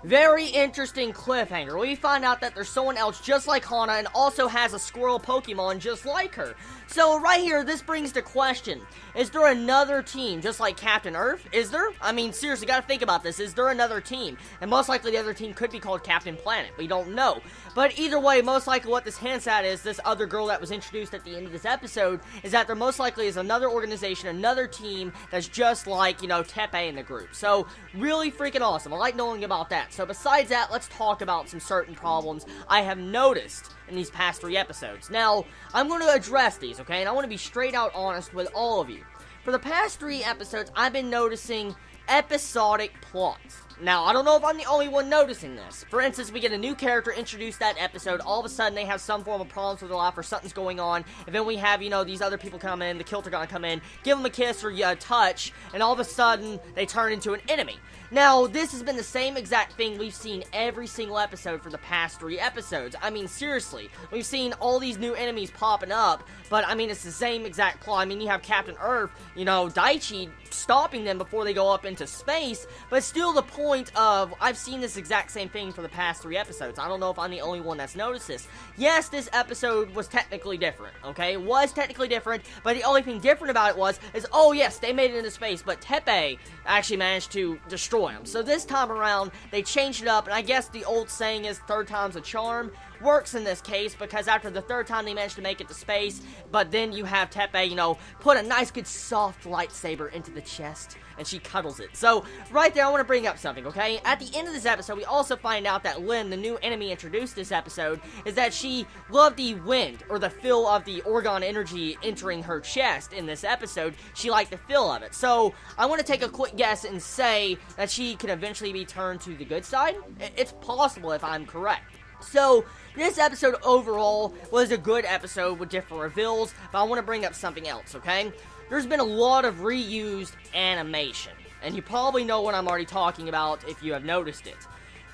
Very interesting cliffhanger. We find out that there's someone else just like Hana and also has a squirrel Pokemon just like her. So right here, this brings the question. Is there another team just like Captain Earth? Is there? I mean, seriously, gotta think about this. Is there another team? And most likely the other team could be called Captain Planet. We don't know. But either way, most likely what this hints at is this other girl that was introduced at the end of this episode is that there most likely is another organization, another team that's just like, you know, Teppei in the group. So, really freaking awesome. I like knowing about that. So besides that, let's talk about some certain problems I have noticed in these past 3 episodes. Now, I'm going to address these, okay? And I want to be straight out honest with all of you. For the past 3 episodes, I've been noticing episodic plots. Now, I don't know if I'm the only one noticing this. For instance, we get a new character introduced that episode, all of a sudden they have some form of problems with their life or something's going on, and then we have, you know, these other people come in, the Kiltergon come in, give them a kiss or a touch, and all of a sudden, they turn into an enemy. Now, this has been the same exact thing we've seen every single episode for the past 3 episodes. I mean, seriously, we've seen all these new enemies popping up, but, I mean, it's the same exact plot. I mean, you have Captain Earth, you know, Daichi stopping them before they go up into space, but still the point of, I've seen this exact same thing for the past 3 episodes. I don't know if I'm the only one that's noticed this. Yes, this episode was technically different, okay? It was technically different, but the only thing different about it is, oh yes, they made it into space, but Teppei actually managed to destroy them. So this time around, they changed it up, and I guess the old saying is, 3rd time's a charm, works in this case, because after the 3rd time they managed to make it to space, but then you have Teppei, you know, put a nice good soft lightsaber into the chest, and she cuddles it. So, right there, I want to bring up something, okay? At the end of this episode, we also find out that Lynn, the new enemy introduced this episode, is that she loved the wind, or the feel of the Orgone energy entering her chest in this episode. She liked the feel of it. So, I want to take a quick guess and say that she can eventually be turned to the good side. It's possible if I'm correct. So, this episode overall was a good episode with different reveals, but I want to bring up something else, okay? There's been a lot of reused animation, and you probably know what I'm already talking about if you have noticed it.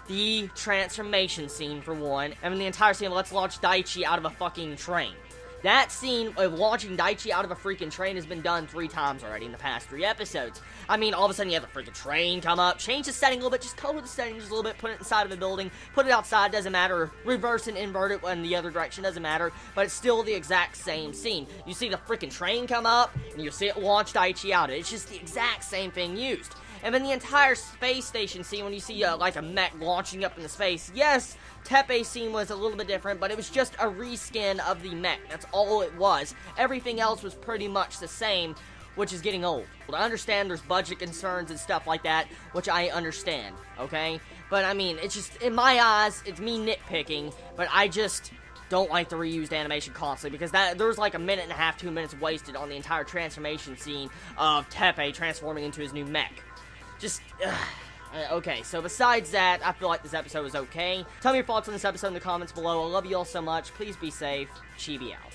The transformation scene, for one, and the entire scene of Let's Launch Daichi out of a fucking train. That scene of launching Daichi out of a freaking train has been done 3 times already in the past 3 episodes. I mean, all of a sudden you have the freaking train come up, change the setting a little bit, just color the setting just a little bit, put it inside of a building, put it outside, doesn't matter, reverse and invert it in the other direction, doesn't matter, but it's still the exact same scene. You see the freaking train come up, and you see it launch Daichi out. It's just the exact same thing used. And then the entire space station scene, when you see, like, a mech launching up into space, yes, Teppei's scene was a little bit different, but it was just a reskin of the mech. That's all it was. Everything else was pretty much the same, which is getting old. I understand there's budget concerns and stuff like that, which I understand, okay? But, I mean, it's just, in my eyes, it's me nitpicking, but I just don't like the reused animation constantly, because there's like a minute and a half, 2 minutes wasted on the entire transformation scene of Teppei transforming into his new mech. Just, okay, so besides that, I feel like this episode was okay. Tell me your thoughts on this episode in the comments below. I love you all so much. Please be safe. Chibi out.